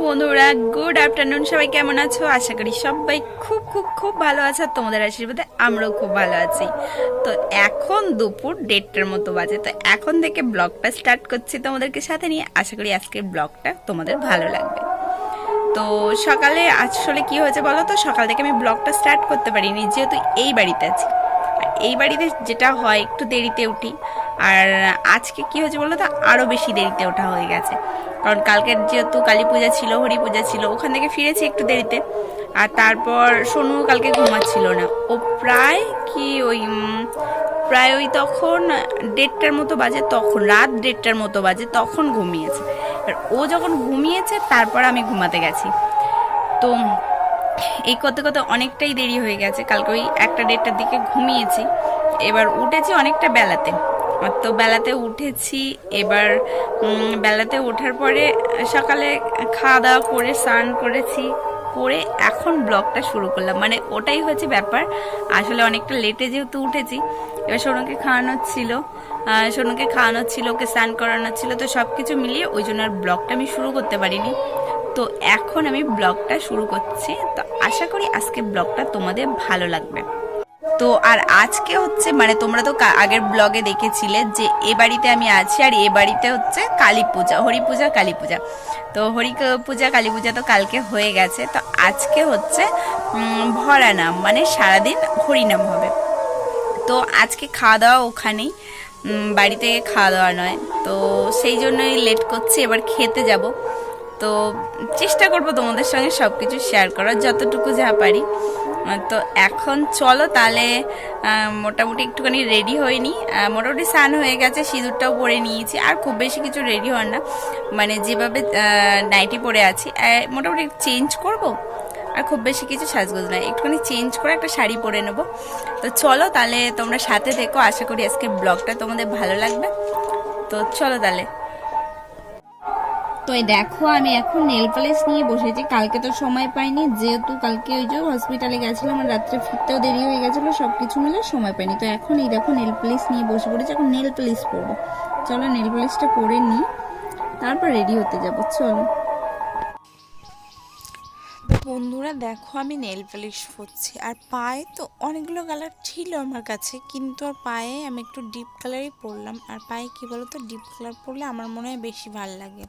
বন্ধুরা, good afternoon. সবাই কেমন আছো? আশা করি সবাই খুব খুব খুব ভালো আছে। তোমাদের আশীর্বাদে আমরাও খুব ভালো আছি। তো এখন দুপুর 1:30টার মতো বাজে। তো এখন থেকে ব্লগটা স্টার্ট করছি তোমাদেরকে সাথে নিয়ে। আশা করি আজকের ব্লগটা তোমাদের ভালো লাগবে। তো সকালে আসলে কি হয়েছে বলো তো, সকাল থেকে আমি ব্লগটা স্টার্ট করতে পারিনি, যেহেতু এই বাড়িতে আছি। এই বাড়িতে যেটা হয়, একটু দেরিতে উঠি। আর আজকে কি হয়েছে বলো তো, আরও বেশি দেরিতে ওঠা হয়ে গেছে। কারণ কালকের যেহেতু কালী পূজা ছিল, হরি পূজা ছিল, ওখান থেকে ফিরেছি একটু দেরিতে। আর তারপর সোনু কালকে ঘুমাচ্ছিল না। ও প্রায় ওই তখন 1:30টার মতো বাজে, তখন রাত 1:30টার মতো বাজে, তখন ঘুমিয়েছে। আর ও যখন ঘুমিয়েছে তারপর আমি ঘুমাতে গেছি। তো এই করতে করতে অনেকটাই দেরি হয়ে গেছে। কালকে ওই 1টা 1:30টার দিকে ঘুমিয়েছি। এবার উঠেছি অনেকটা বেলাতে। তো বেলাতে উঠেছি। এবার বেলাতে ওঠার পরে সকালে খাওয়া দাওয়া করে স্নান করেছি, করে এখন ব্লগটা শুরু করলাম। মানে ওটাই হচ্ছে ব্যাপার। আসলে অনেকটা লেটে যেহেতু উঠেছি, এবার সোনুকে খাওয়ানো ছিল, ওকে স্নান করানো ছিল। তো সব কিছু মিলিয়ে ওই জন্য আর ব্লগটা আমি শুরু করতে পারিনি। তো এখন আমি ব্লগটা শুরু করছি। তো আশা করি আজকে ব্লগটা তোমাদের ভালো লাগবে। তো আর আজকে হচ্ছে, মানে তোমরা তো আগের ব্লগে দেখেছিলে যে এ বাড়িতে আমি আছি, আর এ বাড়িতে হচ্ছে কালী পূজা, হরি পূজা, কালী পূজা। তো হরি পূজা কালী পূজা তো কালকে হয়ে গেছে। তো আজকে হচ্ছে ভরা নাম, মানে সারাদিন হরিনাম হবে। তো আজকে খাওয়া দাওয়া ওখানেই, বাড়িতে খাওয়া দাওয়া নয়। তো সেই জন্যই লেট করছি। এবার খেতে যাব। তো চেষ্টা করব তোমাদের সঙ্গে সব কিছু শেয়ার করার, যতটুকু যা পারি। তো এখন চলো তাহলে মোটামুটি একটুখানি রেডি হয়নি, মোটামুটি স্নান হয়ে গেছে, সিঁদুরটাও পরে নিয়েছি। আর খুব বেশি কিছু রেডি হন না, মানে যেভাবে নাইটি পরে আছি মোটামুটি চেঞ্জ করব। আর খুব বেশি কিছু সাজগোজ নয়, একটুখানি চেঞ্জ করে একটা শাড়ি পরে নেব। তো চলো তাহলে তোমরা সাথে থেকো, আশা করি আজকে ব্লগটা তোমাদের ভালো লাগবে। তো চলো তাহলে। তো এই দেখো, আমি এখন নেল পালিশ নিয়ে বসেছি। কালকে তো সময় পাইনি, যেহেতু কালকে ওই যে হসপিটালে গেছিলাম আর রাত্রে ফিরতেও দেরি হয়ে গেছিলো, সব কিছু মিলে সময় পাইনি। তো এখন এই দেখো নেল পালিশ নিয়ে বসে পড়েছি। এখন নেল পালিশ পরবো। চলো নেল পালিশটা পরে নিই, তারপর রেডি হতে যাবো। চলো বন্ধুরা, দেখো আমি নেল পালিশ পরছি। আর পায়ে তো অনেকগুলো কালার ছিল আমার কাছে, কিন্তু আর পায়ে আমি একটু ডিপ কালারই পরলাম। আর পায়ে কী বলো তো, ডিপ কালার পরলে আমার মনে হয় বেশি ভালো লাগে।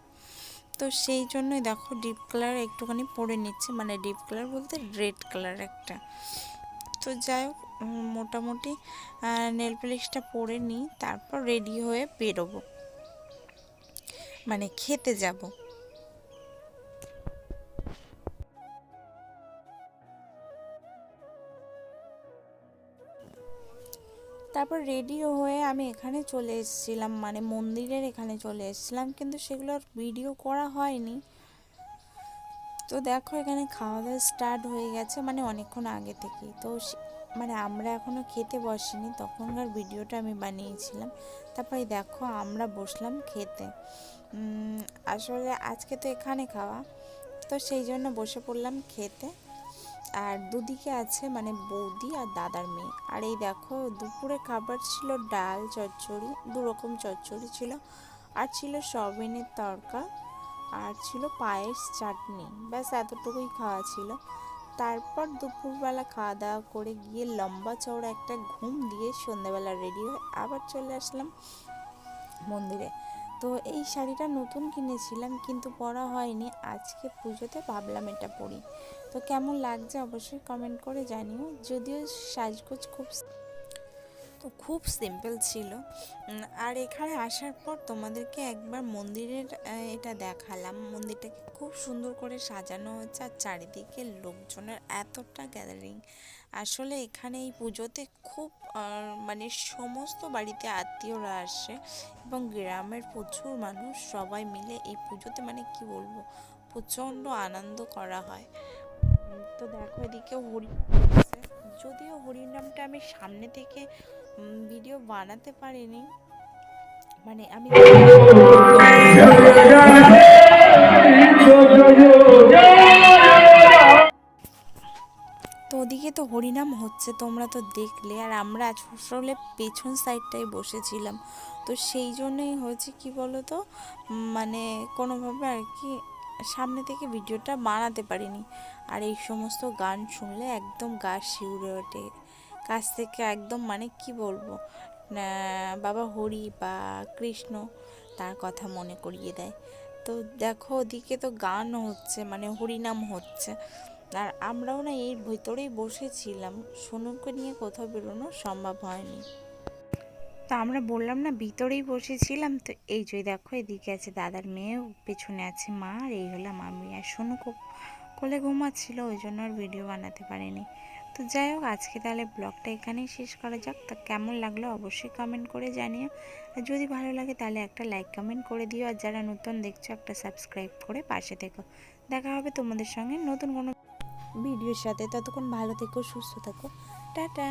তো সেই জন্যই দেখো ডিপ কালার একটুখানি পরে নিচ্ছে, মানে ডিপ কালার বলতে রেড কালার একটা। তো যাই হোক, মোটামুটি নেল পালিশটা পরে নিই, তারপর রেডি হয়ে বেরোবো, মানে খেতে যাব। তারপর রেডি হয়ে আমি এখানে চলে এসেছিলাম, মানে মন্দিরের এখানে চলে এসেছিলাম, কিন্তু সেগুলোর ভিডিও করা হয়নি। তো দেখো এখানে খাওয়া দাওয়া স্টার্ট হয়ে গেছে, মানে অনেকক্ষণ আগে থেকেই। তো মানে আমরা এখনও খেতে বসিনি, তখনকার ভিডিওটা আমি বানিয়েছিলাম। তারপরে দেখো আমরা বসলাম খেতে। আসলে আজকে তো এখানে খাওয়া, তো সেই জন্য বসে পড়লাম খেতে। আর দুদিকে আছে মানে বৌদি আর দাদার মেয়ে। আর এই দেখো দুপুরে খাবার ছিল ডাল চচ্চড়ি, 2 রকম চচ্চড়ি ছিল, আর ছিল সয়াবিনের তরকা, আর ছিল পায়েস, চাটনি। ব্যাস এতটুকুই খাওয়া ছিল। তারপর দুপুরবেলা খাওয়া দাওয়া করে গিয়ে লম্বা চওড়া একটা ঘুম দিয়ে সন্ধ্যাবেলা রেডি হয়ে আবার চলে আসলাম মন্দিরে। তো এই শাড়িটা নতুন কিনেছিলাম, কিন্তু পরা হয়নি। আজকে পুজোতে ভাবলাম এটা পরি। তো কেমন লাগছে অবশ্যই কমেন্ট করে জানিও। যদিও সাজগোজ খুব সিম্পল ছিল। আর এখানে আসার পর তোমাদেরকে একবার মন্দিরের এটা দেখালাম। মন্দিরটাকে খুব সুন্দর করে সাজানো হয়েছে, আর চারিদিকে লোকজনের এতটা গ্যাদারিং। আসলে এখানে এই পুজোতে খুব মানে সমস্ত বাড়িতে আত্মীয়রা আসে, এবং গ্রামের প্রচুর মানুষ সবাই মিলে এই পুজোতে, মানে কি বলবো, প্রচণ্ড আনন্দ করা হয়। তো দেখো এদিকে হরি, যদিও হরির নামটা আমি সামনে থেকে ভিডিও বানাতে পারিনি, মানে আমি তো ওদিকে তো হরিনাম হচ্ছে, তোমরা তো দেখলে। আর আমরা আসলে পেছন সাইডটাই বসেছিলাম। তো সেই জন্যই হয়েছে কি বলো তো, মানে কোনোভাবে আর কি সামনে থেকে ভিডিওটা বানাতে পারিনি। আর এই সমস্ত গান শুনলে একদম গা শিউরে ওঠে, কাছ থেকে একদম মানে কি বলবো, বাবা হরি বা কৃষ্ণ তার কথা মনে করিয়ে দেয়। তো দেখো ওদিকে তো গান হচ্ছে, মানে হরিনাম হচ্ছে, আর আমরাও না এর ভিতরেই বসেছিলাম, সোনুকে নিয়ে কোথাও বেরোনো সম্ভব হয়নি। তো আমরা বললাম না ভিতরেই বসেছিলাম। তো এই যে দেখো এদিকে আছে দাদার মেয়ে, পেছনে আছে মা, আর এই হলাম আমি। আর সোনু কোলে ঘুমাচ্ছিল, ওই জন্য আর ভিডিও বানাতে পারিনি। তো যাই হোক, আজকে তাহলে ব্লগটা এখানেই শেষ করা যাক। তা কেমন লাগলো অবশ্যই কমেন্ট করে জানিও, আর যদি ভালো লাগে তাহলে একটা লাইক কমেন্ট করে দিও, আর যারা নতুন দেখছো একটা সাবস্ক্রাইব করে পাশে থেকো। দেখা হবে তোমাদের সঙ্গে নতুন কোনো ভিডিওর সাথে। ততক্ষণ ভালো থেকো, সুস্থ থাকো, টাটা।